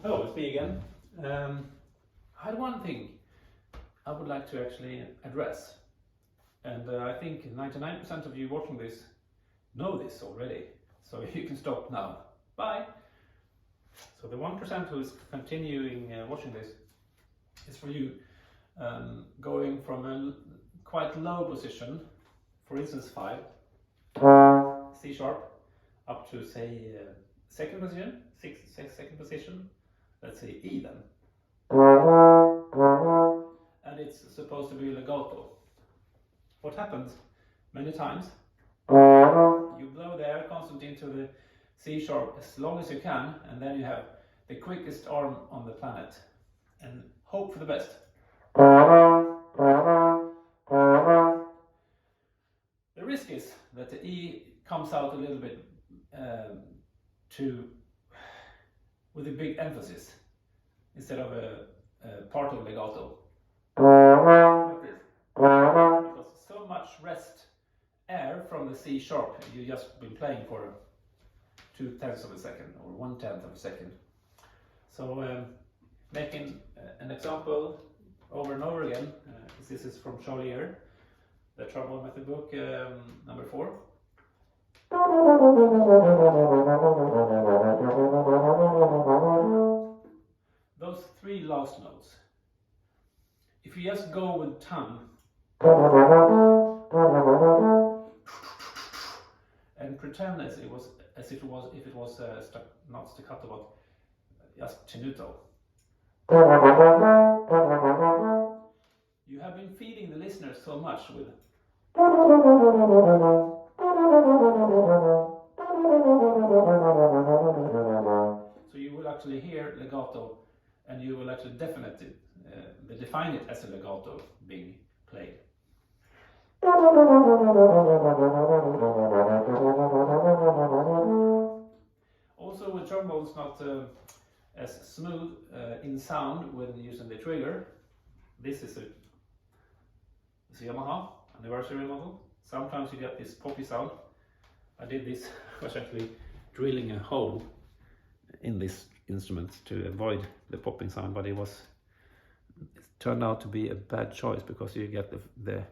Hello, it's me again. I had one thing I would like to actually address, and I think 99% of you watching this know this already, so you can stop now. Bye! So the 1% who is continuing watching this is for you going from a quite low position, for instance 5, C sharp, up to say second position, second position, let's say E then. And it's supposed to be legato. What happens many times, you blow the air constant into the C sharp as long as you can, and then you have the quickest arm on the planet and hope for the best. The risk is that the E comes out a little bit with a big emphasis instead of a part of legato. Like this. Because so much rest air from the C sharp you've just been playing for 2/10 of a second or 1/10 of a second. So making an example over and over again, this is from Charlier, the trombone method book number 4. Those 3 last notes, if you just go with tongue and pretend as if it was not staccato but just tenuto, you have been feeding the listeners so much with so you will actually hear legato, and you will actually define it as a legato being played. Also with trombones not as smooth in sound when using the trigger. This is a Yamaha anniversary model. Sometimes you get this poppy sound. I did this, was actually drilling a hole in this instrument to avoid the popping sound, but it turned out to be a bad choice because you get the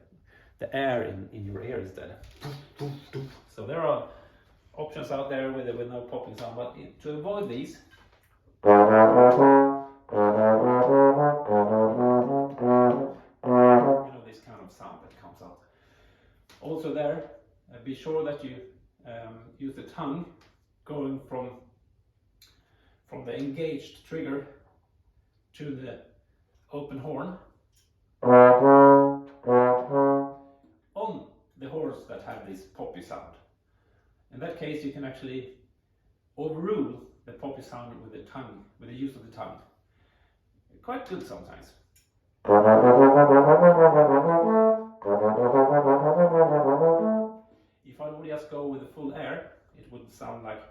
air in your ear instead. So there are options out there with no popping sound, but to avoid these, you know, this kind of sound that comes out. Also there, be sure that you use the tongue going from the engaged trigger to the open horn on the horns that have this poppy sound. In that case, you can actually overrule the poppy sound with the tongue, with the use of the tongue. Quite good sometimes. If I would just go with the full air, it would sound like.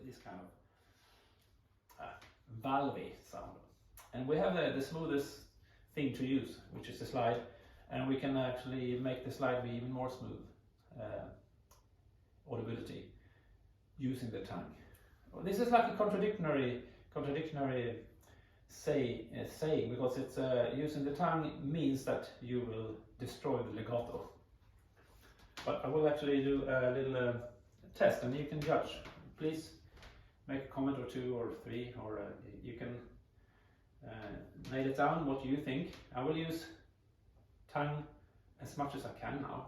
This kind of valvy sound. And we have the smoothest thing to use, which is the slide, and we can actually make the slide be even more smooth audibility using the tongue. This is like a contradictory saying, because it's using the tongue means that you will destroy the legato. But I will actually do a little test, and you can judge. Please make a comment or 2 or 3, or you can nail it down what you think. I will use tongue as much as I can now.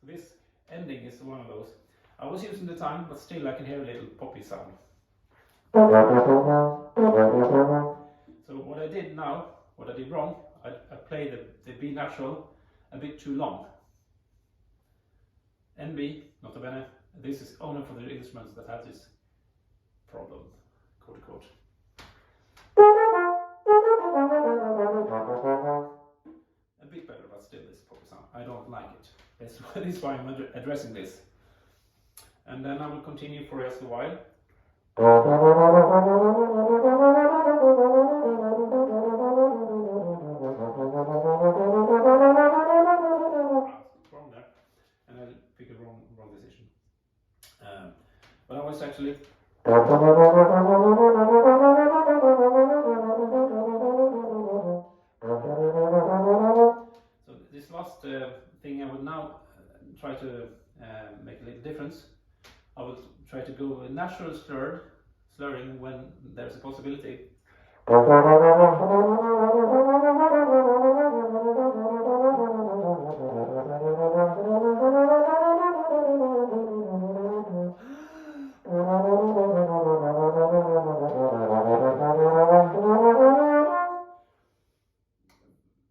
This ending is one of those. I was using the tongue, but still I can hear a little poppy sound. So what I did now, what I did wrong, I played the B natural a bit too long. NB, nota bene, this is only for the instruments that have this problem, quote unquote. A bit better, but still this probably sound. I don't like it. That is why I'm addressing this. And then I will continue for just a while. Wrong there, and I picked a wrong decision. But I was actually. So this last thing I will now try to make a little difference. I will try to go with natural slurring when there's a possibility.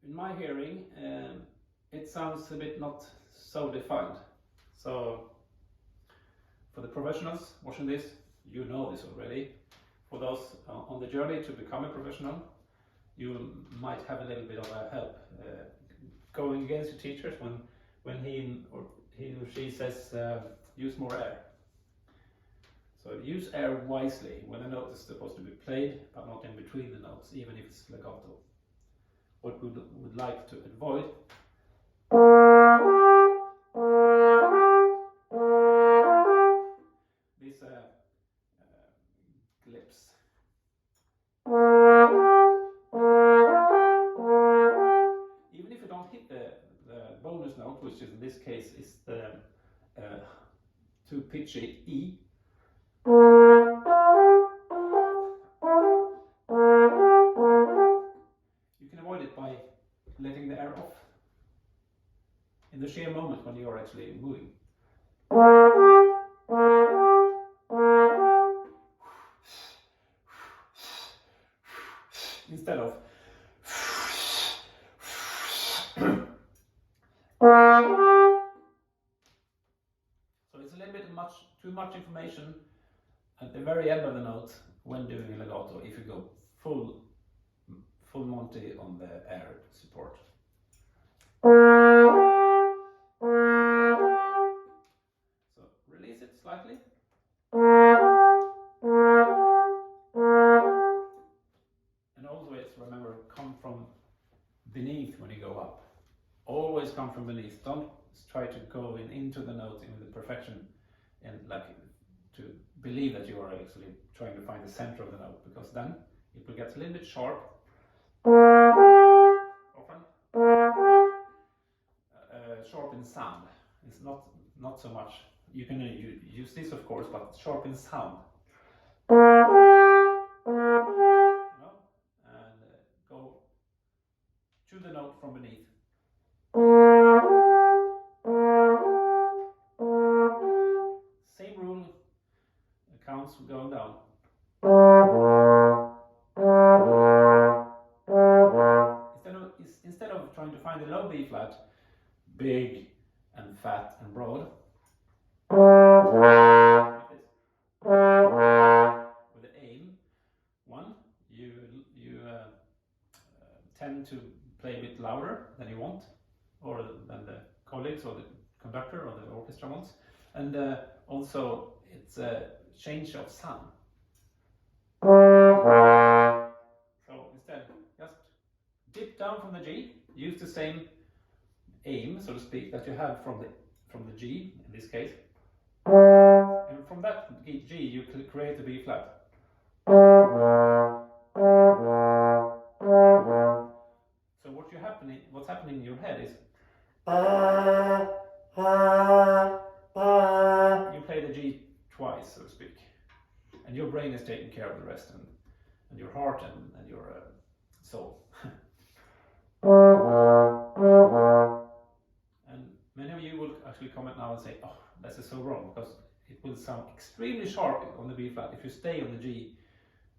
In my hearing, it sounds a bit not so defined. So for the professionals watching this, you know this already. For those on the journey to become a professional, you might have a little bit of a help going against your teachers when he or she says use more air. So use air wisely when a note is supposed to be played, but not in between the notes, even if it's legato. What we would like to avoid these clips. Even if you don't hit the bonus note, which in this case is the too pitchy E, you can avoid it by letting the air off in the sheer moment when you are actually moving. Instead of so it's a little bit too much information at the very end of the note when doing a legato if you go full Monty on the air support. So release it slightly. And always remember, come from beneath when you go up. Always come from beneath. Don't try to go into the note in the perfection and like to believe that you are actually trying to find the center of the note, because then it will get a little bit sharp. Often sharp in sound. It's not so much. You can use this of course, but sharp in sound. And go to the note from beneath. Same rule counts going down. Instead of trying to find the low B flat, big and fat and broad, like this. With the aim, you tend to play a bit louder than you want, or than the colleagues or the conductor or the orchestra wants, and also it's a change of sound. So instead, just dip down from the G, use the same aim, so to speak, that you have from the G in this case, and from that G you create a B flat. So what's happening in your head is you play the G twice, so to speak, and your brain is taking care of the rest, and your heart and your soul. And many of you will actually comment now and say, oh, this is so wrong, because it will sound extremely sharp on the B flat if you stay on the G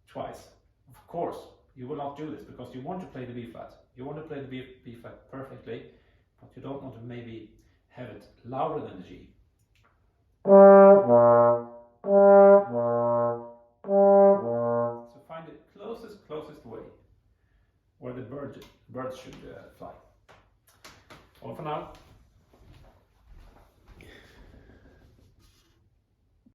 twice. Of course, you will not do this because you want to play the B flat. You want to play the B flat perfectly, but you don't want to maybe have it louder than the G. birds should fly. All for now.